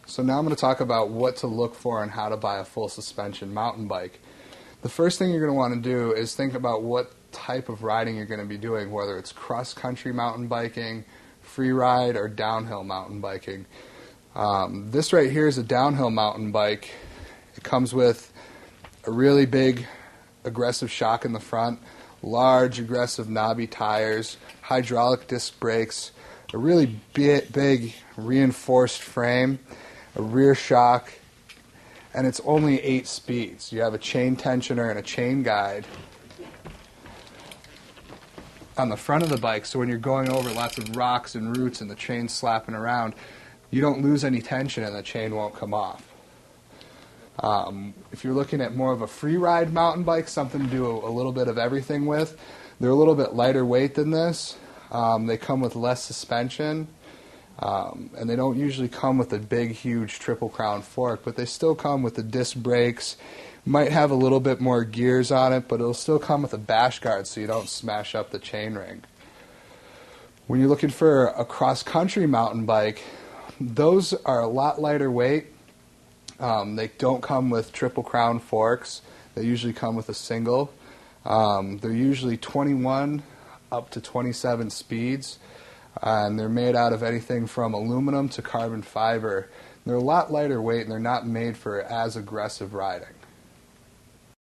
So now I'm going to talk about what to look for and how to buy a full suspension mountain bike. The first thing you're going to want to do is think about what type of riding you're going to be doing, whether it's cross-country mountain biking, free ride, or downhill mountain biking. This right here is a downhill mountain bike. It comes with a really big aggressive shock in the front, large aggressive knobby tires, hydraulic disc brakes, a really big reinforced frame, a rear shock, and it's only 8 speeds. You have a chain tensioner and a chain guide on the front of the bike, so when you're going over lots of rocks and roots and the chain's slapping around, you don't lose any tension and the chain won't come off. If you're looking at more of a free ride mountain bike, something to do a little bit of everything with, they're a little bit lighter weight than this. They come with less suspension, and they don't usually come with a big, huge triple crown fork, but they still come with the disc brakes. Might have a little bit more gears on it, but it'll still come with a bash guard so you don't smash up the chainring. When you're looking for a cross-country mountain bike, those are a lot lighter weight. They don't come with triple crown forks. They usually come with a single. They're usually 21 up to 27 speeds, and they're made out of anything from aluminum to carbon fiber. They're a lot lighter weight, and they're not made for as aggressive riding.